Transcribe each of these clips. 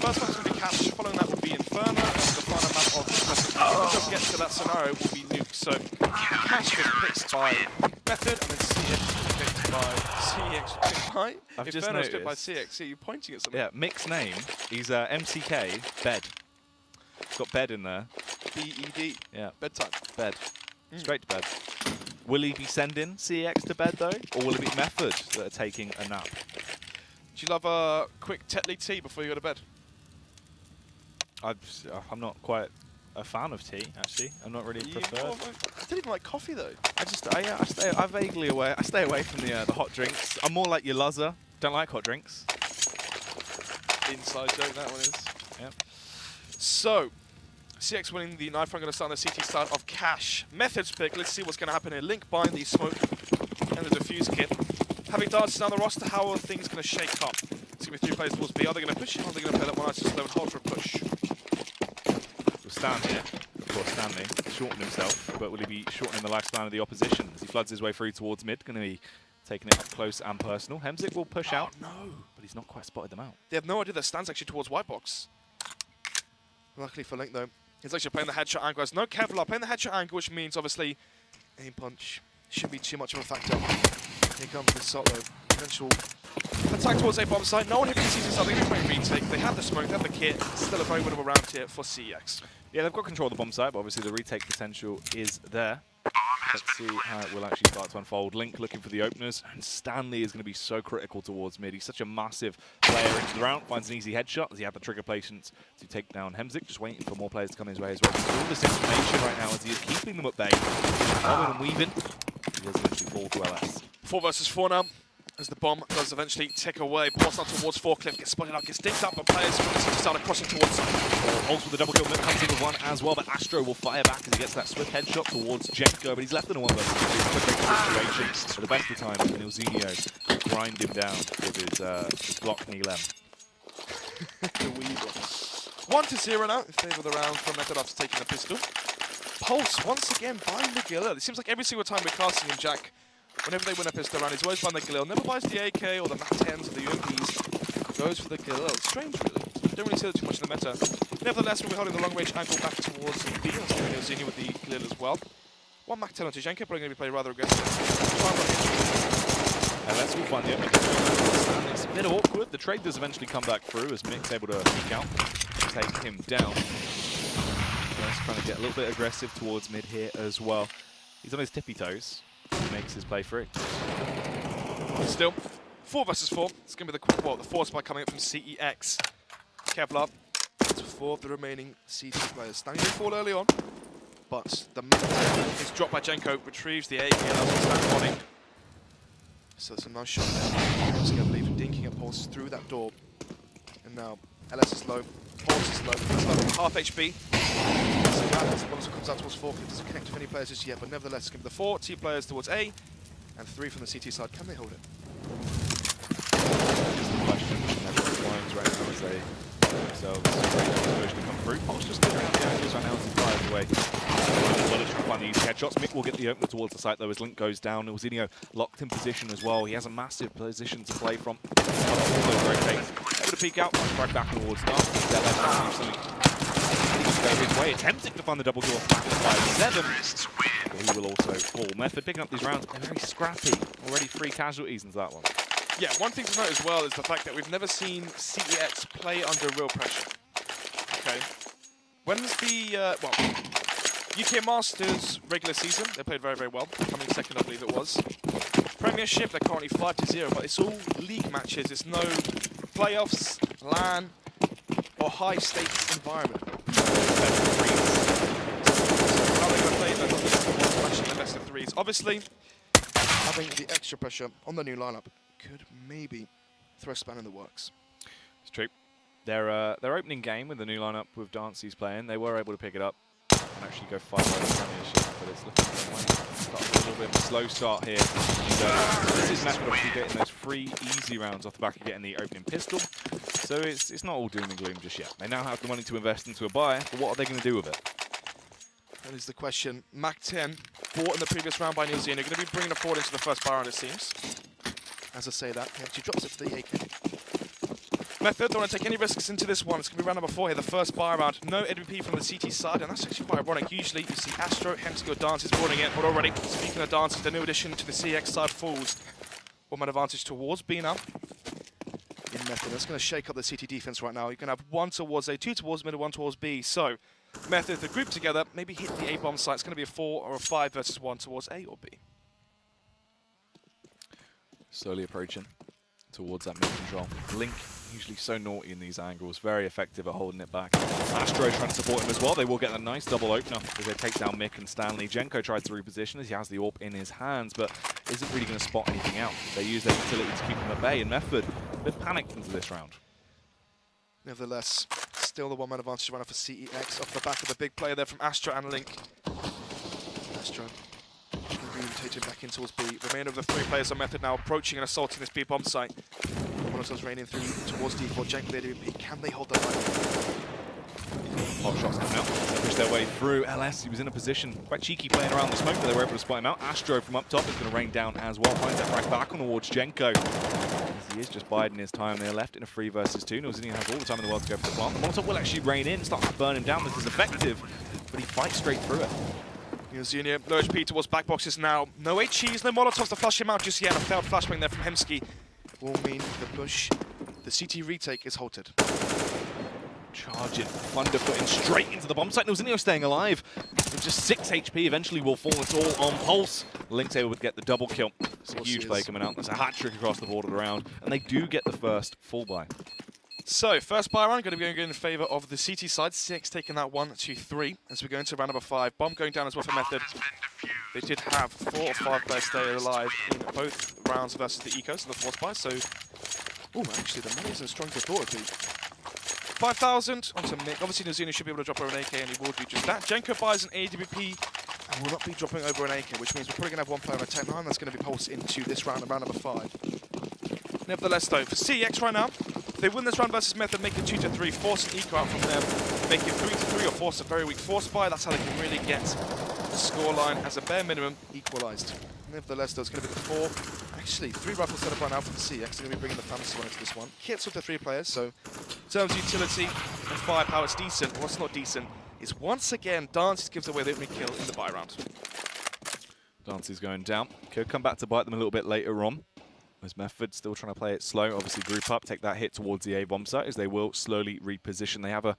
first one's going to be Cash, following that will be Inferno, and the final map of this message. If we don't get to that scenario, will be Nuke. So Cash was picked by Method, and then CX was picked by CX was picked by I've just Inferno was picked noticed. by CX. Yeah, you're pointing at something. Yeah, Mick's name, he's MCK, Bed. It's got Bed in there. B-E-D. Yeah. Bedtime. Bed. Straight to bed. Will he be sending CX to bed though? Or will it be Method that are taking a nap? Do you love a quick Tetley tea before you go to bed? I'm not quite a fan of tea, actually. I'm not really preferred. I didn't even like coffee though. I vaguely away. I stay away from the hot drinks. I'm more like your Luzzer. Don't like hot drinks. Inside joke that one is. Yep. So, CX winning the knife. I'm going to start on the CT side of Cash. Method's pick. Let's see what's going to happen here. Link buying the smoke and the defuse kit. Having darts down the roster, how are things going to shake up? It's going to be 3 players towards B. Are they going to push? Or are they going to play that one nice and slow and hold for a push? Will Stan here, of course, Stanley, shorten himself, but will he be shortening the lifespan of the opposition as he floods his way through towards mid? Going to be taking it up close and personal. Hemzik will push out. No. But he's not quite spotted them out. They have no idea that Stan's actually towards white box. Luckily for Link though, he's actually playing the headshot angle. There's no Kevlar playing the headshot angle, which means obviously aim punch shouldn't be too much of a factor. Here comes the solo. Potential attack towards A bomb site. No one hitting the CT side. They're going to play retake. They have the smoke, they have the kit. Still a very winnable round here for CX. Yeah, they've got control of the bomb site, but obviously the retake potential is there. Let's see how it will actually start to unfold. Link looking for the openers, and Stanley is going to be so critical towards mid. He's such a massive player into the round, finds an easy headshot as he had the trigger patience to take down Hemzik, just waiting for more players to come his way as well. So all this information right now as he is keeping them at bay, bombing and weaving. He does eventually fall to LS. 4 versus 4 now. As the bomb does eventually tick away, pass out towards Forklift, gets spotted out, gets dinked up, but players from the city start crossing towards side. Holds with the double kill, Mick comes in with one as well, but Astro will fire back as he gets that swift headshot towards Jenko, but he's left in a 1 versus 2 situation. At the best of times, Nilzinho grind him down with his Glock Nilem. The weevil. 1-0 now in favour of the round from Method after taking the pistol. Pulse once again buying the Galil. It seems like every single time we're casting him, Jack, whenever they win a pistol round, he's always buying the Galil. Never buys the AK or the MAC-10s or the UMPs. Goes for the Galil. It's strange, really. Don't really see that too much in the meta. Nevertheless, we'll be holding the long-range angle back towards B. Let's go Nilzinho with the Galil as well. 1 MAC-10 onto Jenko, probably going to be played rather aggressive. And let's go find the opening. It's a bit awkward. The trade does eventually come back through as Mick's able to peek out, take him down. Just trying to get a little bit aggressive towards mid here as well. He's on his tippy toes. He makes his play free. Still, 4 versus 4. It's going to be the force spike coming up from CEX. Kevlar. It's 4 of the remaining CT players. Standing they fall early on, but the MAC-10 is dropped by Jenko, retrieves the AK and that's Stan's body. So it's a nice shot there. Just going to leave dinking up Pulse through that door. And now LS is low, Pulse is low, it's low, half HP. So that also comes out towards 4. It doesn't connect with any players just yet, but nevertheless, it's going to be the 4 T players towards A, and 3 from the CT side. Can they hold it? Just the question. Everyone's lines right now as they themselves exposure to come through. Pulse just looking around the angles right now as he fires away. Well, trying to find the easy headshots. Mick will get the opener towards the site though as Link goes down. Nilzinho locked in position as well. He has a massive position to play from. Able to peek out, right back towards Dark. His way, attempting to find the double kill off the back of 5-7. He will also fall. Method picking up these rounds, they're very scrappy. Already 3 casualties into that one. Yeah, one thing to note as well is the fact that we've never seen CEX play under real pressure. Okay. When's the, UK Masters regular season, they played very, very well. Coming second, I believe it was. Premiership, they're currently 5-0, but it's all league matches. It's no playoffs, LAN, or high-stakes environment. How are they going to play that? The best of 3s. Obviously, having the extra pressure on the new lineup could maybe throw a span in the works. It's true. Their opening game with the new lineup with Dancy's playing, they were able to pick it up and actually go 5-0 Premiership, but it's looking like a little bit of a slow start here. This is Method obviously getting those 3 easy rounds off the back of getting the opening pistol. So it's not all doom and gloom just yet. They now have the money to invest into a buy, but what are they going to do with it? That is the question. MAC-10 bought in the previous round by Nilzinho. Going to be bringing it forward into the first bar round, it seems. As I say that, he actually drops it for the AK. Method don't want to take any risks into this one. It's going to be round number 4 here, the first buy round. No AWP from the CT side, and that's actually quite ironic. Usually you see Astro, Hemsky or Dances boarding it, but already, speaking of Dances, the new addition to the CX side falls. One-man advantage towards B now. In Method, that's going to shake up the CT defense right now. You can have 1 towards A, 2 towards mid, 1 towards B. So, Method, the group together, maybe hit the A-bomb site. It's going to be a 4 or a 5 versus 1 towards A or B. Slowly approaching towards that mid-control. Link, usually so naughty in these angles, very effective at holding it back. Astro trying to support him as well. They will get a nice double opener as they take down Mick and Stanley. Jenko tries to reposition as he has the AWP in his hands, but isn't really going to spot anything out. They use their utility to keep him at bay, and Method a bit panicked into this round. Nevertheless, still the one-man advantage runner for CEX off the back of the big player there from Astro and Link. Astro rotating back in towards B. Remainder of the 3 players on Method now approaching and assaulting this B bomb site. Molotov's raining through towards D4. Jenko there doing B. Can they hold the line? Pop shots coming out. They push their way through. LS, he was in a position, quite cheeky playing around the smoke, but they were able to spot him out. Astro from up top is going to rain down as well. Finds that frag back on towards Jenko. As he is just biding his time there, left in a 3 versus 2. Nozini has all the time in the world to go for the plant. The Molotov will actually rain in, start to burn him down. This is effective, but he fights straight through it. Junior, low HP towards back boxes now. No HEs, no Molotovs to flush him out just yet. A failed flashbang there from Hemsky will mean the push, the CT retake is halted. Charging, Thunderfooting straight into the bomb site. Nozinho staying alive. With just 6 HP, eventually will fall. It's all on Pulse. Link's able to get the double kill. It's a huge play coming out. There's a hat-trick across the board of the round. And they do get the first full buy. So, first buy round, going to be going in favour of the CT side. CX taking that 1, 2, 3 as we go into round number 5. Bomb going down as well for Method. They did have 4 or 5 players stay alive in both rounds versus the Eco, so the force buy. So, actually, the money isn't as strong as I thought it would be. 5,000 onto Mick. Obviously, Nozino should be able to drop over an AK, and he will do just that. Jenko buys an AWP and will not be dropping over an AK, which means we're probably going to have 1 player on a 10-9. That's going to be pulsed into this round, round number 5. Nevertheless, though, for CX right now, if they win this round versus Method, make it 2-3, force an eco out from them, make it 3-3 or force a very weak force buy. That's how they can really get the scoreline as a bare minimum equalised. Nevertheless, though, it's going to be the 4. Actually, 3 rifles set up right now from CX. They're going to be bringing the fantasy one into this one. Kits with the 3 players, so in terms of utility and firepower, it's decent. What's not decent is once again, Dances gives away the opening kill in the buy round. Dances going down. Could come back to bite them a little bit later on. As Method still trying to play it slow. Obviously, group up, take that hit towards the A-bomb site as they will slowly reposition. They have a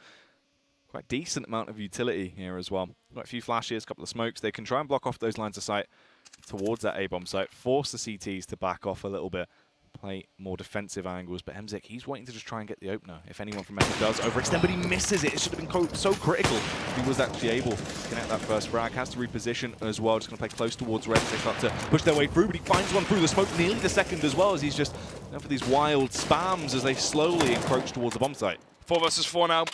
quite decent amount of utility here as well. Quite a few flashes, a couple of smokes. They can try and block off those lines of sight towards that A-bomb site, force the CTs to back off a little bit, play more defensive angles. But Emzik, he's waiting to just try and get the opener. If anyone from Method does overextend, but he misses it. It should have been so critical if he was actually able to connect that first frag. Has to reposition as well. Just going to play close towards red as they start to push their way through, but he finds one through the smoke, nearly the second as well, as he's just going for these wild spams as they slowly encroach towards the bomb site. 4 versus 4 now.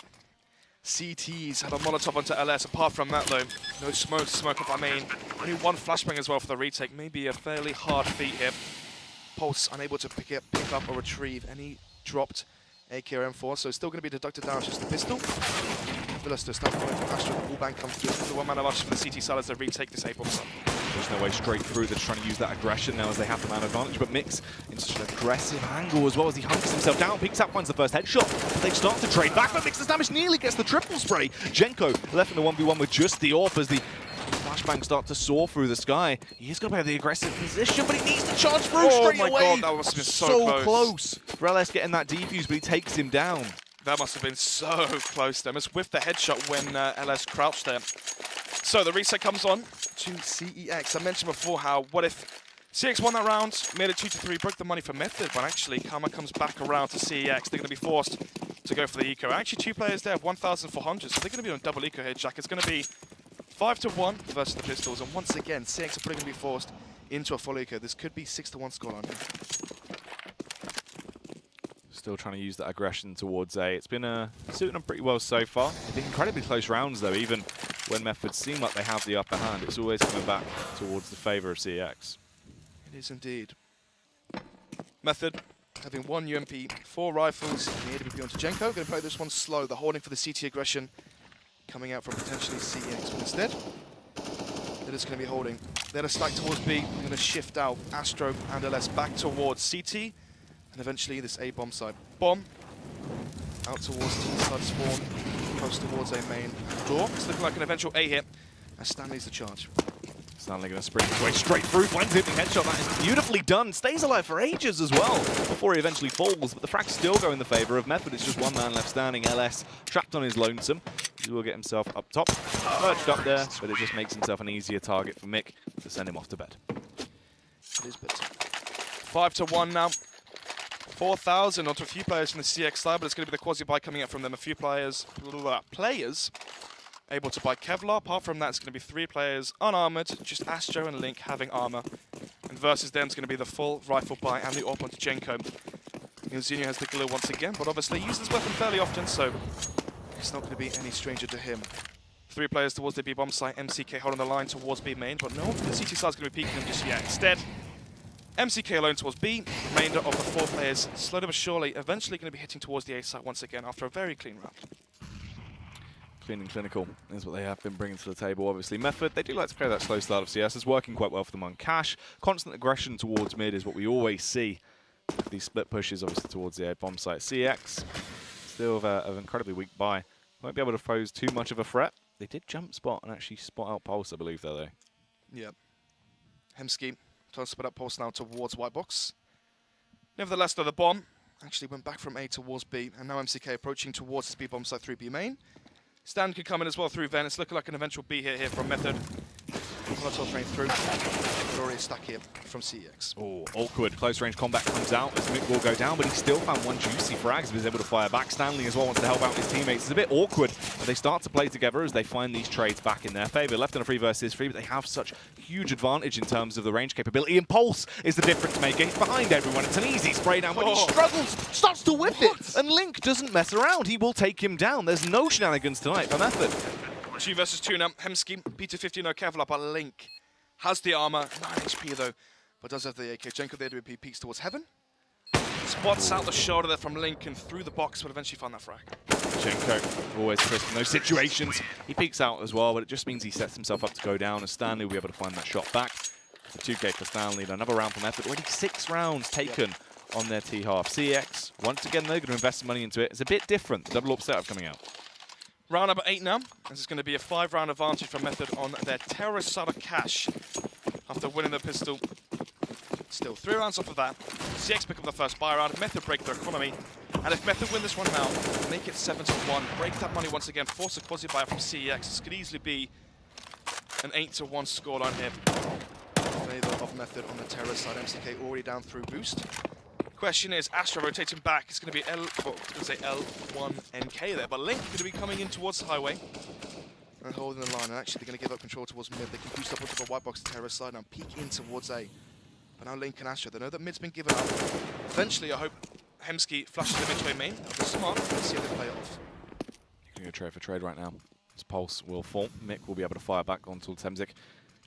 CTs have a Molotov onto LS. Apart from that, though, no smoke off our main. Only 1 flashbang as well for the retake. Maybe a fairly hard feat here. Pulse unable to pick up or retrieve any dropped AK or M4, so it's still going to be deducted down to just the pistol. Veloster start coming from Astro, the wall comes through. The 1-man advantage for the CT side as they retake this A-bomb site. There's no way straight through. They're just trying to use that aggression now as they have the man advantage, but Mix in such an aggressive angle as well as he hunts himself down, picks up, finds the first headshot. They start to trade back, but Mix's damage nearly gets the triple spray. Jenko left in the 1v1 with just the AWP as the flashbangs start to soar through the sky. He is going to play the aggressive position, but he needs to charge through straight away. Oh my god, that must have been so close. For LS getting that defuse, but he takes him down. That must have been so close to them. It's with the headshot when LS crouched there. So the reset comes on to CEX. I mentioned before how, what if CX won that round, made it 2-3, broke the money for Method, but actually Karma comes back around to CEX. They're going to be forced to go for the eco. Actually, 2 players there, 1,400, so they're going to be on double eco here, Jack. It's going to be 5-1 versus the pistols, and once again, CX are probably going to be forced into a full eco. This could be 6-1 scoreline here. Still trying to use that aggression towards A. It's been suiting them pretty well so far. They've been incredibly close rounds though, even when Methods seem like they have the upper hand. It's always coming back towards the favour of CX. It is indeed. Method having 1 UMP, 4 rifles, and the AWP onto Jenko. Going to play this one slow. The holding for the CT aggression coming out from potentially CX, but instead, they're just going to be holding. They're to stack towards B. They're going to shift out Astro and LS back towards CT. And eventually this A-bomb site. Bomb out towards T-side spawn, close towards A main door. It's looking like an eventual A hit, as Stan leads the charge. Stanley going to sprint his way straight through, finds him, the headshot, that is beautifully done, stays alive for ages as well, before he eventually falls, but the frags still go in the favour of Method. It's just one man left standing, LS, trapped on his lonesome. He will get himself up top, perched up there, but it just makes himself an easier target for Mick to send him off to bed. It is bitter. 5-1 now. 4,000 onto a few players from the CeX side, but it's going to be the quasi-buy coming out from them. A few players able to buy Kevlar. Apart from that, it's going to be 3 players unarmored, just Astro and Link having armor. And versus them is going to be the full rifle buy and the AWP onto Jenko. Zinho has the glue once again, but obviously he uses this weapon fairly often, so it's not going to be any stranger to him. 3 players towards the B bomb site, MCK holding the line towards B main, but no one from the CT side is going to be peeking him just yet. Instead, MCK alone towards B, remainder of the 4 players, slowly but surely, eventually going to be hitting towards the A site once again after a very clean round. Clean and clinical is what they have been bringing to the table. Obviously, Method, they do like to play that slow start of CS. It's working quite well for them on Cash. Constant aggression towards mid is what we always see. These split pushes, obviously, towards the A bomb site. CeX, still of an incredibly weak buy. Won't be able to pose too much of a threat. They did jump spot and actually spot out Pulse, I believe, though. Yeah. Hemsky trying to split up Pulse now towards White Box. Nevertheless, though, the bomb actually went back from A towards B, and now MCK approaching towards his B bomb site through B main. Stan could come in as well through Ven. It's looking like an eventual B hit here from Method. Molotov rain through. But already stuck here from CeX. Oh, awkward. Close range combat comes out as Mick will go down, but he still found one juicy frag, so he's able to fire back. Stanley as well wants to help out his teammates. It's a bit awkward, but they start to play together as they find these trades back in their favour. Left on a 3 versus 3, but they have such huge advantage in terms of the range capability. And Pulse is the difference maker. He's behind everyone. It's an easy spray down, but he struggles, starts to whip it, and Link doesn't mess around. He will take him down. There's no shenanigans tonight for Method. 2 versus 2 now. Hemsky, P250, no Kevlar, but Link has the armor. 9 HP though, but does have the AK. Jenko there to be peeks towards heaven. Spots out the shoulder there from Link and through the box, but eventually find that frag. Jenko, always crisp in those situations. He peeks out as well, but it just means he sets himself up to go down, and Stanley will be able to find that shot back. It's a 2K for Stanley, another round from Method. Already 6 rounds taken on their T-half. CeX, once again, they're going to invest some money into it. It's a bit different, the double up setup coming out. Round number 8 now. This is going to be a 5-round advantage for Method on their terrorist side of Cash after winning the pistol. Still 3 rounds off of that. CeX pick up the first buy round. Method break their economy. And if Method win this one now, make it 7-1, break that money once again, force a quasi buy from CeX. This could easily be an 8-1 scoreline here in favour of Method on the terrorist side. MCK already down through boost. Question is, Astra rotating back. It's going to be L1NK there, but Link going to be coming in towards the highway and holding the line. And actually, they're going to give up control towards mid. They can boost up onto the white box terrorist side and peek in towards A. But now Link and Astra, they know that mid's been given up. Eventually, I hope Hemsky flashes them into a main. That'll be smart. Let's see how they play it off. You're going to go trade for trade right now. His Pulse will fall. Mick will be able to fire back onto Temzik.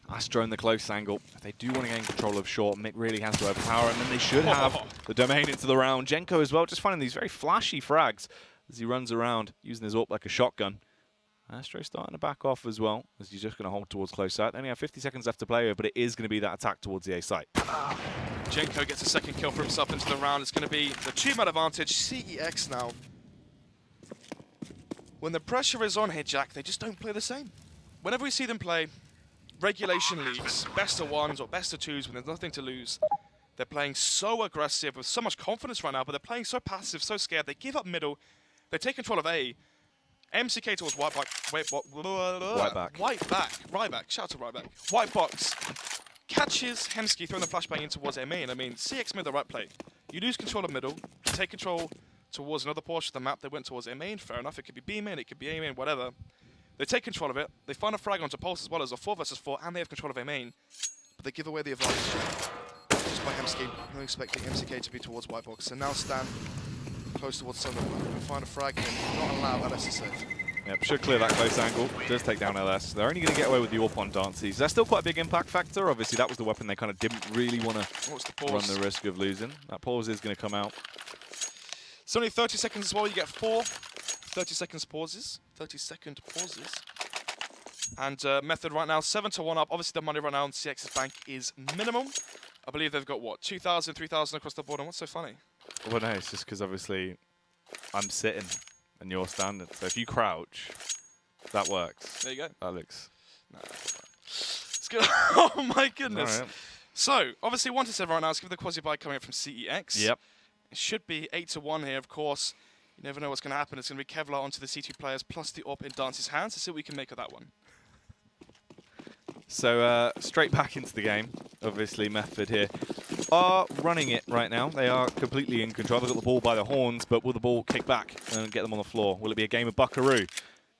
Astro in the close angle. If they do want to gain control of short, Mick really has to overpower him, and they should have the domain into the round. Jenko as well, just finding these very flashy frags as he runs around, using his AWP like a shotgun. Astro starting to back off as well, as he's just going to hold towards close sight. They only have 50 seconds left to play with, but it is going to be that attack towards the A site. Jenko gets a second kill for himself into the round. It's going to be the 2-man advantage. CeX now. When the pressure is on here, Jack, they just don't play the same. Whenever we see them play regulation leagues, best of 1s or best of 2s when there's nothing to lose, they're playing so aggressive with so much confidence right now, but they're playing so passive, so scared. They give up middle. They take control of A. MCK towards white back. Ryback. Shout out to Ryback. White box catches Hemsky throwing the flashbang in towards A main. I mean, CeX made the right play. You lose control of middle, you take control towards another portion of the map. They went towards A main. Fair enough. It could be B main, it could be A main, whatever. They take control of it. They find a frag onto Pulse as well as a 4 versus 4, and they have control of A main. But they give away the advantage just by Hemsky. No expecting MCK to be towards white box. And now Stan close towards Sunderland. Find a frag and not allow LS to save. Yep, should clear that close angle. Does take down LS. They're only going to get away with the AWP on Dances. That's still quite a big impact factor. Obviously, that was the weapon they kind of didn't really want to run the risk of losing. That pause is going to come out. It's only 30 seconds as well. You get 4 30-second pauses. 30-second pauses. And Method right now, 7-1 up. Obviously, the money right now on CX's bank is minimum. I believe they've got, what, 2,000, 3,000 across the board. And what's so funny? Well, no, it's just because obviously I'm sitting and you're standing. So if you crouch, that works. There you go. That looks... No, it's good. Oh my goodness. Right. So, obviously 1-7 right now. Let's give the quasi-buy coming up from CEX. Yep. It should be 8-1 here, of course. You never know what's going to happen. It's going to be Kevlar onto the C2 players plus the AWP in Dance's hands. Let's see what we can make of that one. So straight back into the game. Obviously, Method here are running it right now. They are completely in control. They've got the ball by the horns, but will the ball kick back and get them on the floor? Will it be a game of buckaroo?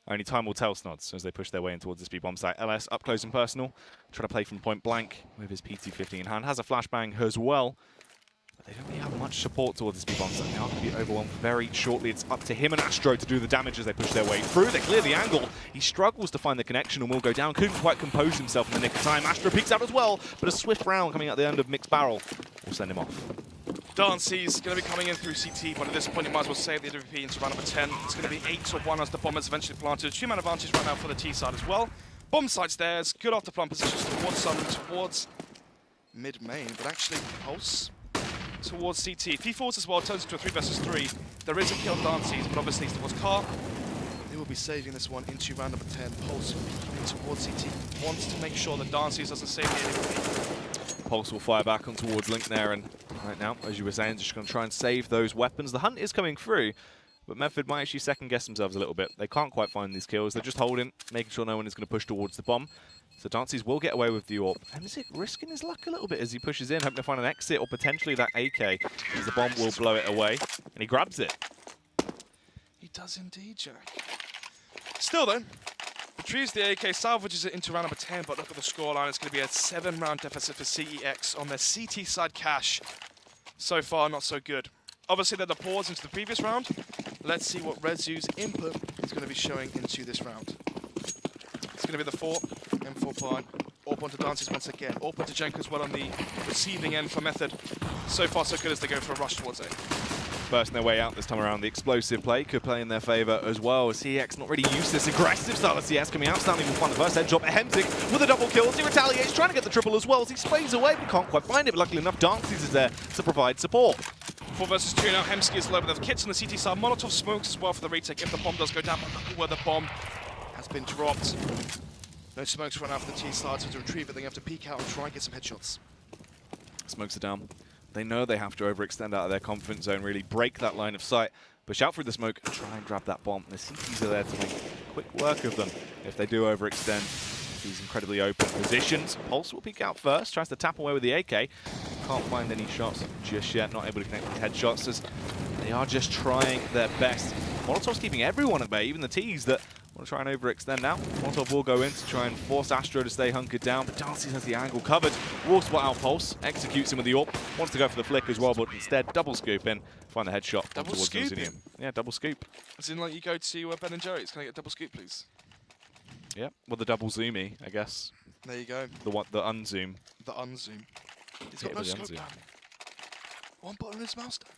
Only time will tell, Snods, as they push their way in towards this B-bomb site. LS up close and personal. Try to play from point blank with his PT-50 in hand. Has a flashbang as well. But they don't really have much support towards this B-bomb site. They are going to be overwhelmed very shortly. It's up to him and Astro to do the damage as they push their way through. They clear the angle. He struggles to find the connection and will go down. Couldn't quite compose himself in the nick of time. Astro peeks out as well, but a swift round coming out the end of Mixed Barrel will send him off. Dancy's going to be coming in through CT, but at this point, he might as well save the AWP into round number 10. It's going to be 8-1 as the bomb is eventually planted. 2-man advantage right now for the T side as well. Bomb site stairs, good off the plant positions towards sun and towards mid-main, but actually Pulse towards CT. If he falls as well, turns into a 3 versus 3. There is a kill on Dancy's, but obviously towards Car. They will be saving this one into round number 10. Pulse coming towards CT. Wants to make sure that Dancy's doesn't save the AWP. Pulse will fire back on towards Link there, and right now, as you were saying, just going to try and save those weapons. The hunt is coming through, but Method might actually second-guess themselves a little bit. They can't quite find these kills. They're just holding, making sure no one is going to push towards the bomb. So Dancy's will get away with the AWP. And is it risking his luck a little bit as he pushes in, hoping to find an exit or potentially that AK, as the bomb will blow it away, and he grabs it. He does indeed, Jack. Still, though, retrieves the AK, salvages it into round number 10, but look at the scoreline. It's going to be a 7-round deficit for CEX on their CT side cash. So far, not so good. Obviously, they're the pause into the previous round. Let's see what Rezu's input is going to be showing into this round. It's going to be the 4, M4 plant. AWP onto Dances once again. AWP onto Jenko as well on the receiving end for Method. So far, so good as they go for a rush towards A. Bursting their way out this time around. The explosive play could play in their favour as well. CEX not really used to this aggressive style of CS coming out. Stanley will find the first headshot. Hemzik with a double kill. He retaliates, trying to get the triple as well as he sprays away, but can't quite find it. But luckily enough, Dances is there to provide support. 4 versus 2 now. Hemsky is low, but they have kits on the CT side. Molotov smokes as well for the retake if the bomb does go down. But look at where the bomb has been dropped. No smokes run out for the T side, so to retrieve it, they have to peek out and try and get some headshots. Smokes are down. They know they have to overextend out of their confidence zone, really break that line of sight, push out through the smoke and try and grab that bomb. The CTs are there to make quick work of them if they do overextend these incredibly open positions. Pulse will peek out first, tries to tap away with the AK. Can't find any shots just yet, not able to connect with headshots as they are just trying their best. Molotov's keeping everyone at bay, even the Ts that want to try and overextend now. Molotov will go in to try and force Astro to stay hunkered down, but Dancy has the angle covered. Will spot out Pulse, executes him with the AWP, wants to go for the flick as well, but instead double scoop in, find the headshot towards Zinium. Yeah, double scoop. As in, like, you go to Ben & Jerry's, can I get a double scoop, please? Yeah, well, the double zoomy, I guess. There you go. The unzoom. The unzoom. He's got no scope down. One button on his mouse down.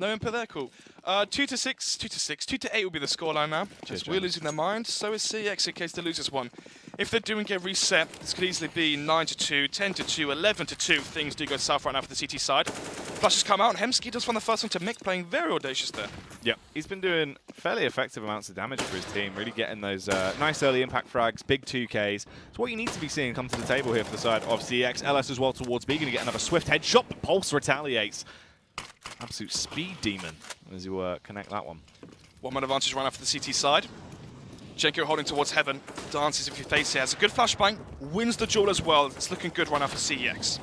No input there, cool. 2-6, 2-6, 2-8 will be the scoreline now. Just we're losing their mind. So is CEX in case they lose this one. If they're doing get reset, this could easily be 9-2, 10-2, 11-2. Things do go south right now for the CT side. Flashes come out, and Hemsky does find the first one to Mick, playing very audacious there. Yeah, he's been doing fairly effective amounts of damage for his team, really getting those nice early impact frags, big 2Ks. It's what you need to be seeing come to the table here for the side of CEX. LS as well towards B, going to get another swift headshot, but Pulse retaliates. Absolute speed demon as you connect that one. 1-man advantage right now for the CT side. Jenko holding towards heaven. Dances if you face it. Has a good flashbang. Wins the duel as well. It's looking good right now for CEX.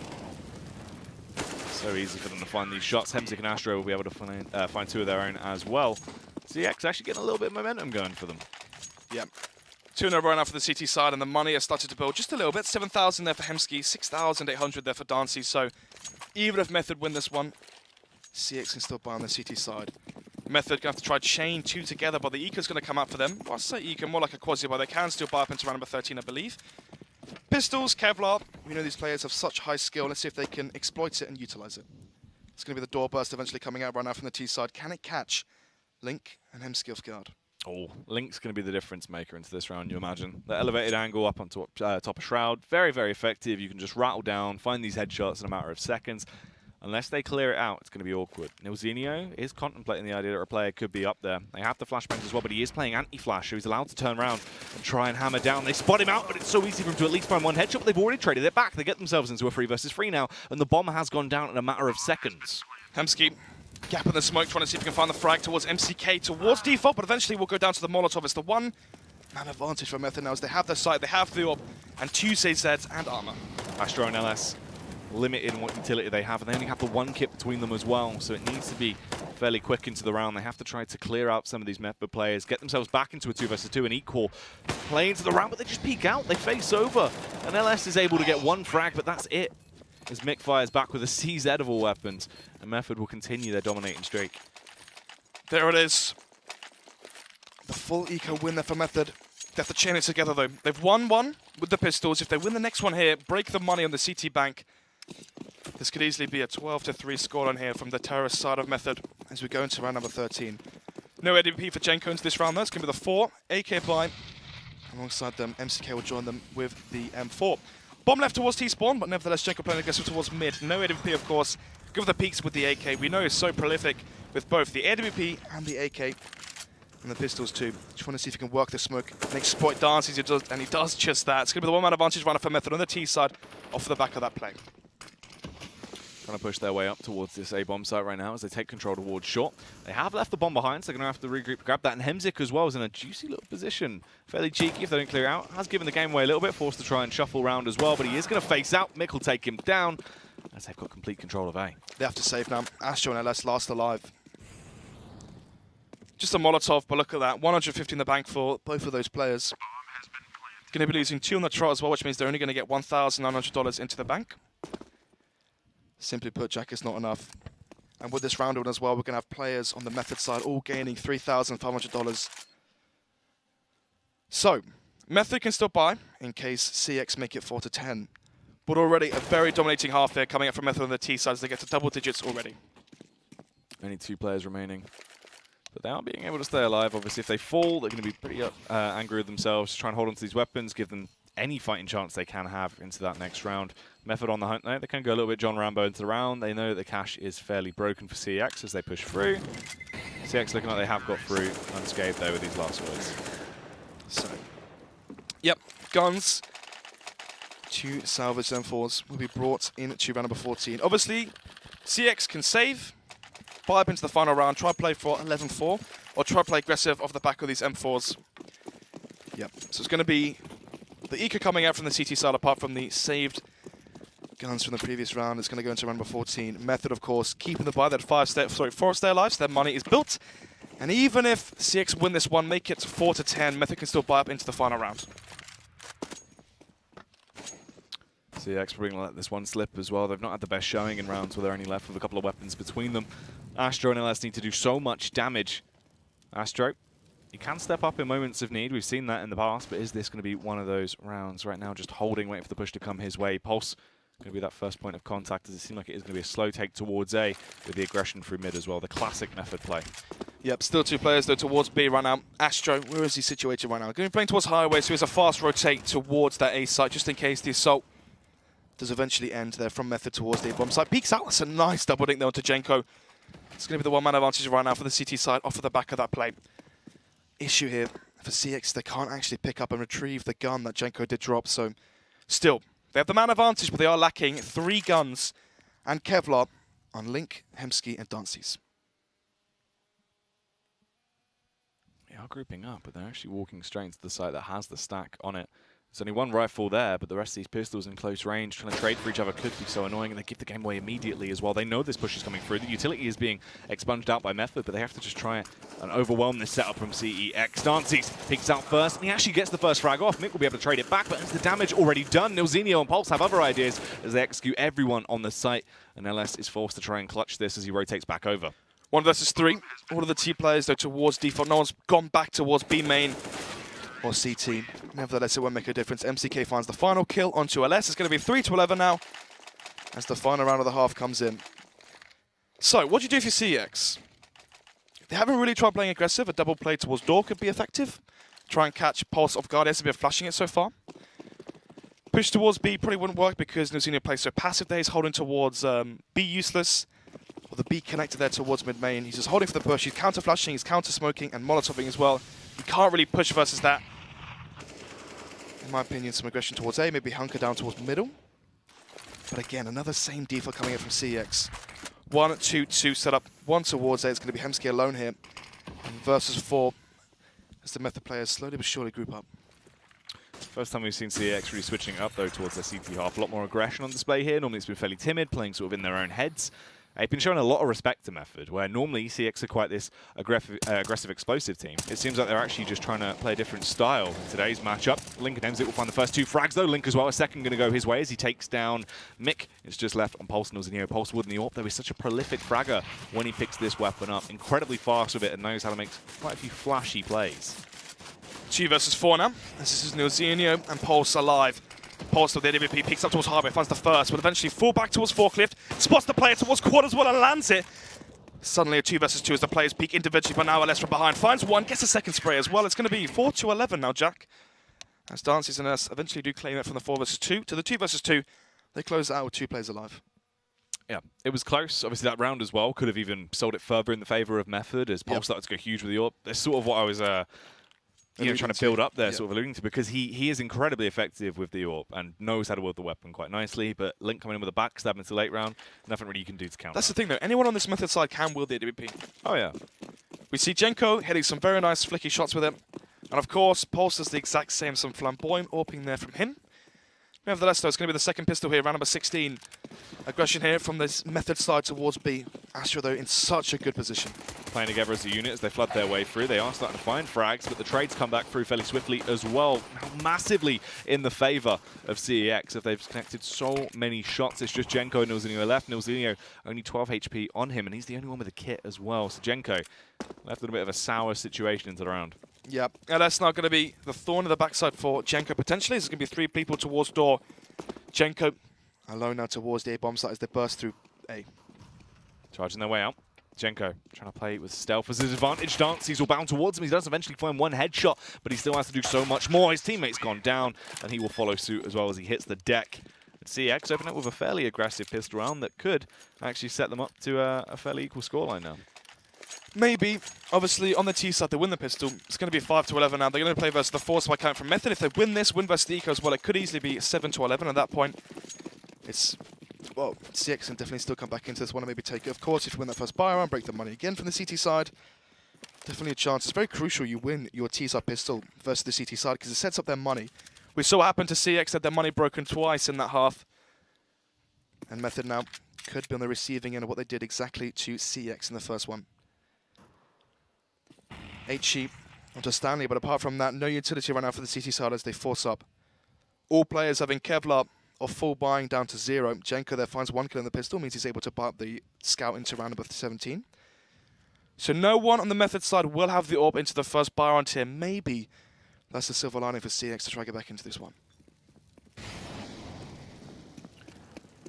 So easy for them to find these shots. Hemzik and Astro will be able to find 2 of their own as well. CEX actually getting a little bit of momentum going for them. Yep. 2 in a row now for the CT side, and the money has started to build just a little bit. 7,000 there for Hemsky, 6,800 there for Dancy. So even if Method win this one, CEX can still buy on the CT side. Method going to have to try chain 2 together, but the Eco's going to come out for them. Well, I say Eco, more like a quasi, but they can still buy up into round number 13, I believe. Pistols, Kevlar. We know these players have such high skill. Let's see if they can exploit it and utilize it. It's going to be the door burst eventually coming out right now from the T side. Can it catch Link and Hemsky off guard? Oh, Link's going to be the difference maker into this round, you imagine. The elevated angle up on top of Shroud, very, very effective. You can just rattle down, find these headshots in a matter of seconds. Unless they clear it out, it's going to be awkward. Nilzinho is contemplating the idea that a player could be up there. They have the flashbangs as well, but he is playing anti-flash, so he's allowed to turn around and try and hammer down. They spot him out, but it's so easy for him to at least find one headshot, but they've already traded it back. They get themselves into a 3 versus 3 now, and the bomb has gone down in a matter of seconds. Hemsky, gap in the smoke, trying to see if he can find the frag towards MCK, towards default, but eventually we'll go down to the Molotov. It's the one man advantage for Method now, as they have their site, they have the orb, and 2 Zeds and armor. Astro and LS limited in what utility they have, and they only have the 1 kit between them as well, so it needs to be fairly quick into the round. They have to try to clear out some of these Method players, get themselves back into a 2 versus 2 and equal play into the round, but they just peek out, they face over, and LS is able to get 1 frag, but that's it. As Mick fires back with a CZ of all weapons, and Method will continue their dominating streak. There it is. The full eco win there for Method. They have to chain it together though. They've won one with the pistols. If they win the next one here, break the money on the CT bank, this could easily be a 12-3 scoreline here from the terrorist side of Method as we go into round number 13. No AWP for Jenko into this round though. It's going to be the 4, AK by. Alongside them, MCK will join them with the M4. Bomb left towards T-spawn, but nevertheless Jenko playing aggressive towards mid. No AWP of course. Give the peaks with the AK. We know he's so prolific with both the AWP and the AK. And the pistols too. Just want to see if he can work the smoke and exploit dances, and he does just that. It's going to be the 1-man advantage runner for Method on the T side off the back of that play. Trying to push their way up towards this A-bomb site right now as they take control towards short. They have left the bomb behind, so they're going to have to regroup, grab that. And Hemzik as well is in a juicy little position. Fairly cheeky if they don't clear out. Has given the game away a little bit, forced to try and shuffle around as well, but he is going to face out. Mick will take him down as they've got complete control of A. They have to save now. Astro and LS last alive. Just a Molotov, but look at that. 150 in the bank for both of those players. Going to be losing 2 on the trot as well, which means they're only going to get $1,900 into the bank. Simply put, Jack, is not enough. And with this round one as well, we're going to have players on the Method side all gaining $3,500. So, Method can still buy in case CX make it 4-10. But already a very dominating half here coming up from Method on the T side as they get to double digits already. Only 2 players remaining. But they are being able to stay alive. Obviously, if they fall, they're going to be pretty angry with themselves. Try and hold on to these weapons, give them any fighting chance they can have into that next round. Method on the hunt now. They can go a little bit John Rambo into the round. They know that the cache is fairly broken for CX as they push through. CX looking like they have got through unscathed though with these last words. So, yep, guns. 2 salvage M4s will be brought into round number 14. Obviously, CX can save, buy up into the final round, try play for 11-4, or try play aggressive off the back of these M4s. Yep, so it's going to be the eco coming out from the CT side apart from the saved guns from the previous round. It's going to go into round number 14. Method, of course, keeping the buy that 4 stay alive, so their money is built. And even if CX win this one, make it 4-10, Method can still buy up into the final round. CX probably going to let this one slip as well. They've not had the best showing in rounds where they're only left with a couple of weapons between them. Astro and LS need to do so much damage. Astro, he can step up in moments of need. We've seen that in the past, but is this going to be one of those rounds right now? Just holding, waiting for the push to come his way. Pulse going to be that first point of contact, as it seems like it is going to be a slow take towards A with the aggression through mid as well. The classic Method play. Yep, still 2 players though towards B right now. Astro, where is he situated right now? Going to be playing towards highway, so it's a fast rotate towards that A site just in case the assault does eventually end there from Method towards the bomb site. Peeks out, that's a nice double dink there onto Jenko. It's going to be the 1-man advantage right now for the CT side off of the back of that play. Issue here for CX, they can't actually pick up and retrieve the gun that Jenko did drop, so still, they have the man advantage, but they are lacking 3 guns and Kevlar on Link, Hemsky, and Dances. They are grouping up, but they're actually walking straight into the site that has the stack on it. There's only 1 rifle there, but the rest of these pistols in close range, trying to trade for each other could be so annoying, and they give the game away immediately as well. They know this push is coming through. The utility is being expunged out by Method, but they have to just try and overwhelm this setup from CEX. Dances peeks out first, and he actually gets the first frag off. Mick will be able to trade it back, but is the damage already done? Nilzinho and Pulse have other ideas as they execute everyone on the site, and LS is forced to try and clutch this as he rotates back over. 1 versus 3. All of the T players, though, towards default. No one's gone back towards B main or CT. Nevertheless, it won't make a difference. MCK finds the final kill onto LS. It's going to be 3-11 now as the final round of the half comes in. So, what do you do for CX? They haven't really tried playing aggressive. A double play towards door could be effective. Try and catch Pulse off guard. He hasn't been flashing it so far. Push towards B probably wouldn't work because Nuzino plays so passive there. He's holding towards B useless. Or the B connector there towards mid-main. He's just holding for the push. He's counter-flashing, he's counter-smoking, and molotoving as well. He can't really push versus that. In my opinion, some aggression towards A, maybe hunker down towards middle. But again, another same default coming in from CeX. 1-2-2 set up, one towards A. It's going to be Hemsky alone here. And versus 4 as the Method players slowly but surely group up. First time we've seen CeX really switching up, though, towards their CT half. A lot more aggression on display here. Normally it's been fairly timid, playing sort of in their own heads. They've been showing a lot of respect to Method, where normally CeX are quite this aggressive, explosive team. It seems like they're actually just trying to play a different style in today's matchup. Link and Emzit will find the first 2 frags, though. Link as well, a second going to go his way as he takes down Mick. It's just left on Pulse and Nuzino. Pulse wood in the AWP, though, is such a prolific fragger when he picks this weapon up. Incredibly fast with it and knows how to make quite a few flashy plays. 2 versus 4 now. This is Nuzino and Pulse alive. Pulse with the AWP picks up towards Hardware, finds the first, but eventually fall back towards Forklift, spots the player towards quad as well and lands it. Suddenly a 2 versus 2 as the players peek individually, but now Aless from behind finds one, gets a second spray as well. It's going to be 4-11 now, Jack. As Dances and us eventually do claim it from the 4 versus 2 to the 2 versus 2. They close it out with 2 players alive. Yeah, it was close. Obviously, that round as well could have even sold it further in the favour of Method as Pulse started to go huge with the AWP. That's sort of what I was trying to build up there, sort of alluding to, because he is incredibly effective with the AWP and knows how to wield the weapon quite nicely, but Link coming in with a backstab into the late round, nothing really you can do to counter. That's the thing, though. Anyone on this Method side can wield the AWP. Oh, yeah. We see Jenko hitting some very nice flicky shots with it. And, of course, Pulse does the exact same, some flamboyant AWPing there from him. Nevertheless, though, it's going to be the second pistol here, round number 16. Aggression here from this Method side towards B. Astra, though, in such a good position. Playing together as a unit as they flood their way through. They are starting to find frags, but the trades come back through fairly swiftly as well. Now massively in the favour of CeX, if they've connected so many shots. It's just Jenko and Nilzinho left. Nilzinho only 12 HP on him, and he's the only one with a kit as well. So Jenko left in a bit of a sour situation into the round. Yeah, and that's not going to be the thorn in the backside for Jenko potentially. There's going to be 3 people towards door. Jenko alone now towards the A bomb site as they burst through A. Charging their way out. Jenko trying to play with stealth as his advantage. Dances all bound towards him. He does eventually find one headshot, but he still has to do so much more. His teammate's gone down, and he will follow suit as well as he hits the deck. But CeX open up with a fairly aggressive pistol round that could actually set them up to a fairly equal scoreline now. Maybe. Obviously, on the T side, they win the pistol. It's going to be 5-11 now. They're going to play versus the force by count from Method. If they win this, win versus the Eco as well, it could easily be 7-11 at that point. It's, well, CeX can definitely still come back into this one and maybe take it. Of course, if you win that first buy round, break the money again from the CT side. Definitely a chance. It's very crucial you win your T side pistol versus the CT side because it sets up their money. We saw what happened to CeX, had their money broken twice in that half. And Method now could be on the receiving end of what they did exactly to CeX in the first one. 8 sheep onto Stanley, but apart from that, no utility right now for the CT side as they force up. All players having Kevlar or full buying down to 0. Jenko there finds 1 kill in the pistol, means he's able to buy up the scout into round number 17. So no one on the Method side will have the AWP into the first buy round here. Maybe that's the silver lining for CeX to try to get back into this one.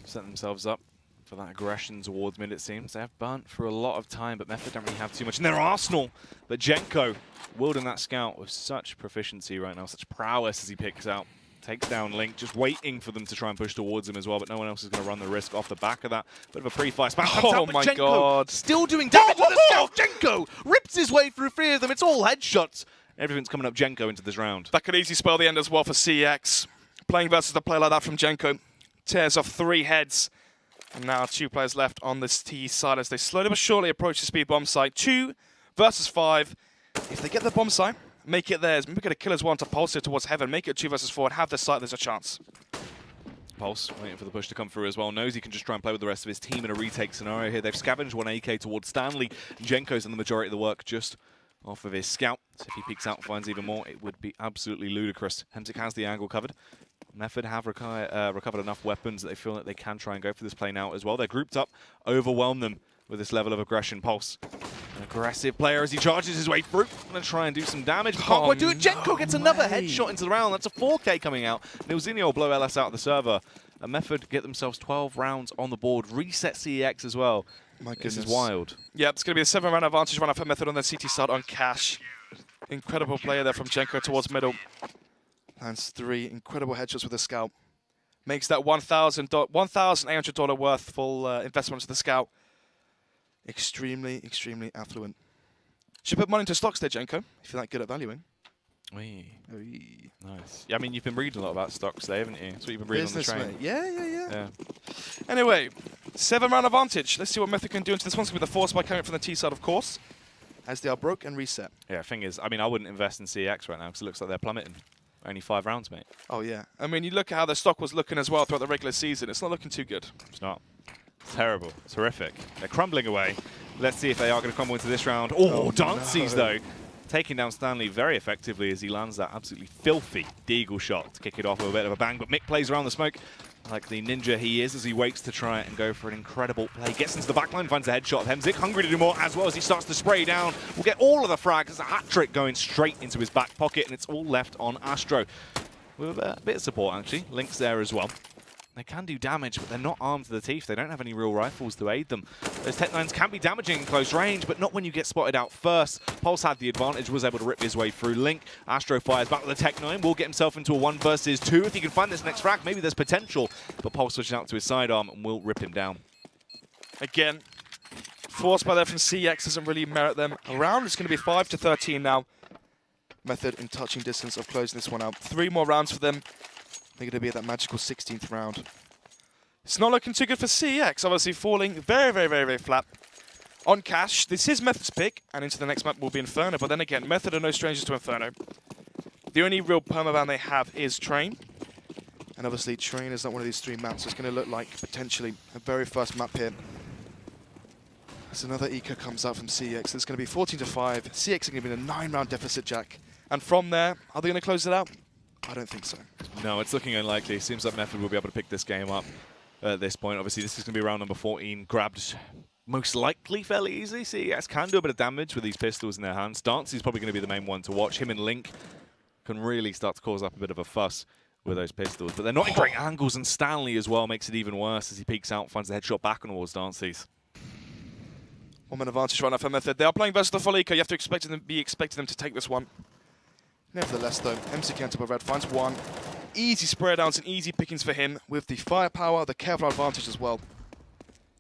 Set themselves up for that aggression towards mid, it seems. They have burnt for a lot of time, but Method don't really have too much in their arsenal. But Jenko wielding that scout with such proficiency right now, such prowess as he picks out. Takes down Link, just waiting for them to try and push towards him as well, but no one else is going to run the risk off the back of that. Bit of a pre-fire spam. Oh my god. Still doing damage with the scout. Jenko rips his way through 3 of them. It's all headshots. Everything's coming up Jenko into this round. That could easily spell the end as well for CeX. Playing versus the player like that from Jenko. Tears off 3 heads. And now 2 players left on this T side as they slowly but surely approach the speed bomb site. 2 versus 5. If they get the bomb site, make it theirs. Maybe get a killer's one to pulse it towards heaven. Make it 2 versus 4 and have the site. There's a chance. Pulse waiting for the push to come through as well. Knows he can just try and play with the rest of his team in a retake scenario here. They've scavenged 1 AK towards Stanley. Jenko's done the majority of the work just off of his scout. So if he peeks out and finds even more, it would be absolutely ludicrous. Hemsik has the angle covered. Method have recovered enough weapons that they feel that they can try and go for this play now as well. They're grouped up, overwhelm them with this level of aggression. Pulse, an aggressive player as he charges his way through. Going to try and do some damage. Can't quite do it. Jenko gets another headshot into the round. That's a 4K coming out. Nilzinho will blow LS out of the server. And Method get themselves 12 rounds on the board. Reset CeX as well. My goodness. This is wild. Yeah, it's going to be a 7-round advantage run up for Method on the CT side on Cash. Incredible player there from Jenko towards middle. Lands 3 incredible headshots with the scout. Makes that $1,800 worth full investment into the scout. Extremely, extremely affluent. Should put money into stocks there, Jenko, if you're that good at valuing. Wee. Wee. Nice. Yeah, I mean, you've been reading a lot about stocks today, haven't you? That's what you've been reading Business, on the train. mate. Yeah. Yeah. Anyway, 7-round advantage. Let's see what Method can do into this one. It's going to be the force by coming from the T side, of course, as they are broke and reset. Yeah, thing is, I mean, I wouldn't invest in CeX right now because it looks like they're plummeting. Only 5 rounds, mate. Oh, yeah. I mean, you look at how their stock was looking as well throughout the regular season. It's not looking too good. It's not. It's terrible. It's horrific. They're crumbling away. Let's see if they are going to crumble into this round. Oh, Dances, though. Taking down Stanley very effectively as he lands that absolutely filthy deagle shot to kick it off with a bit of a bang. But Mick plays around the smoke like the ninja he is as he waits to try and go for an incredible play. Gets into the backline, finds a headshot of Hemzik. Hungry to do more as well as he starts to spray down. We'll get all of the frags. It's a hat trick going straight into his back pocket, and it's all left on Astro. With a bit of support, actually. Link's there as well. They can do damage, but they're not armed to the teeth. They don't have any real rifles to aid them. Those Tech-9s can be damaging in close range, but not when you get spotted out first. Pulse had the advantage, was able to rip his way through Link. Astro fires back with the Tech-9, will get himself into a 1 versus 2. If he can find this next frag, maybe there's potential. But Pulse switches out to his sidearm and will rip him down. Again, force by there from CeX doesn't really merit them around. It's going to be 5-13 now. Method in touching distance of closing this one out. 3 more rounds for them. They're going to be at that magical 16th round. It's not looking too good for CeX, obviously falling very flat. On cash, this is Method's pick, and into the next map will be Inferno, but then again, Method are no strangers to Inferno. The only real permaban they have is Train, and obviously Train is not one of these 3 maps, so it's going to look like potentially a very first map here. As another eco comes out from CeX, it's going to be 14-5. CeX are going to be in a 9-round deficit, Jack. And from there, are they going to close it out? I don't think so. No, it's looking unlikely. Seems like Method will be able to pick this game up at this point. Obviously, this is going to be round number 14. Grabbed most likely fairly easily. CeX can do a bit of damage with these pistols in their hands. Dance is probably going to be the main one to watch. Him and Link can really start to cause up a bit of a fuss with those pistols. But they're not in great angles, and Stanley as well makes it even worse as he peeks out and finds the headshot back on towards Dances. 1-man advantage right now for Method. They are playing versus the full eco. You have to be expecting them to take this one. Nevertheless, though, MC on top of Red finds 1. Easy spray downs and easy pickings for him with the firepower, the Kevlar advantage as well.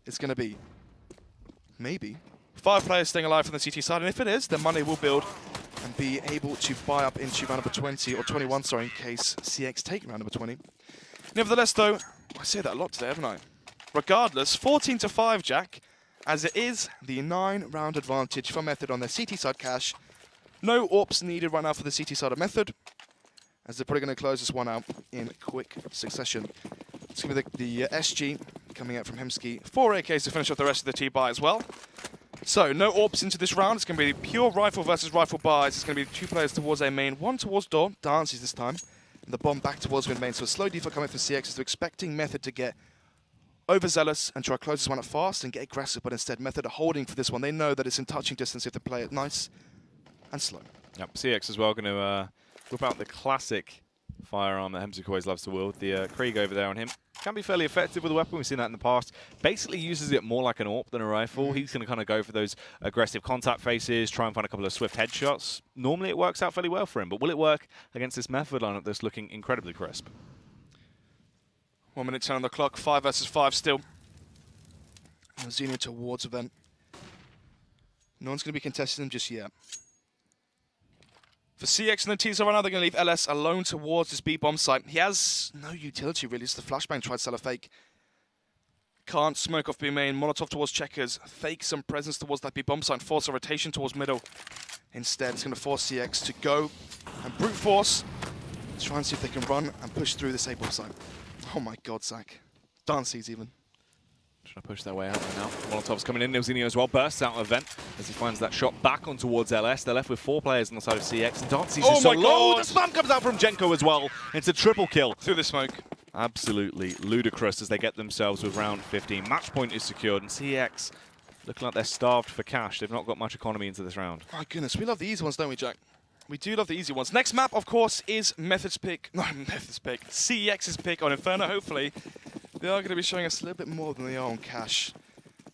It's going to be, maybe, 5 players staying alive from the CT side, and if it is, then money will build and be able to buy up into round number 20, or 21, sorry, in case CeX take round number 20. Nevertheless, though, I say that a lot today, haven't I? Regardless, 14-5, Jack, as it is the 9-round advantage for Method on their CT side cash. No AWPs needed right now for the CT side of Method, as they're probably going to close this one out in quick succession. It's going to be the SG coming out from Hemsky. 4 AKs to finish off the rest of the T-buy as well. So, no AWPs into this round. It's going to be pure rifle versus rifle buys. It's going to be 2 players towards A main, 1 towards door, Dances this time, and the bomb back towards mid main. So a slow default coming from CeX, as they're expecting Method to get overzealous and try to close this one up fast and get aggressive, but instead Method are holding for this one. They know that it's in touching distance if they play it nice and slow. Yep, CeX as well going to whip out the classic firearm that Hemzik always loves to wield. The Krieg over there on him can be fairly effective with a weapon. We've seen that in the past. Basically uses it more like an AWP than a rifle. He's going to kind of go for those aggressive contact faces, try and find a couple of swift headshots. Normally it works out fairly well for him, but will it work against this Method lineup that's looking incredibly crisp? 1 minute 10 on the clock, 5 versus 5 still. Xenia towards event. No one's going to be contesting them just yet. For CeX and the T's right now, they're going to leave LS alone towards this B-bomb site. He has no utility, really. It's the flashbang, tried to sell a fake. Can't smoke off B main. Molotov towards checkers. Fake some presence towards that B-bomb site. Force a rotation towards middle. Instead, it's going to force CeX to go and brute force. Try and see if they can run and push through this A-bomb site. Oh my god, Zach. Dances even. Trying to push their way out right now. Molotov's coming in. Nilzinho as well bursts out of vent as he finds that shot back on towards LS. They're left with 4 players on the side of CeX. And Dances is so low. The spam comes out from Jenko as well. It's a triple kill. Through the smoke. Absolutely ludicrous as they get themselves with round 15. Match point is secured, and CeX looking like they're starved for cash. They've not got much economy into this round. My goodness, we love the easy ones, don't we, Jack? We do love the easy ones. Next map, of course, is Method's pick. No, Method's pick. CeX's pick on Inferno, hopefully. They are going to be showing us a little bit more than they are on cash.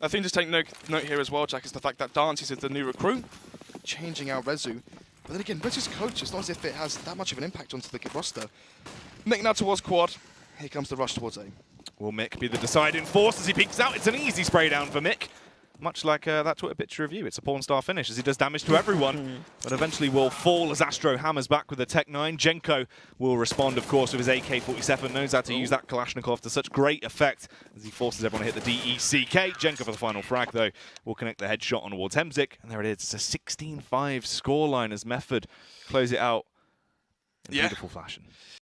I think just take note here as well, Jack, is the fact that Dances is the new recruit, changing out Rezu. But then again, Rezu's coach, it's not as if it has that much of an impact onto the roster. Nick now towards quad. Here comes the rush towards A. Will Mick be the deciding force as he peeks out? It's an easy spray down for Mick. Much like that Twitter picture of you, it's a porn star finish as he does damage to everyone, but eventually will fall as Astro hammers back with the Tech 9. Jenko will respond, of course, with his AK-47, knows how to use that Kalashnikov to such great effect as he forces everyone to hit the DECK. Jenko for the final frag, though, will connect the headshot on towards Hemzik, and there it is. It's a 16-5 scoreline as Method close it out in beautiful fashion.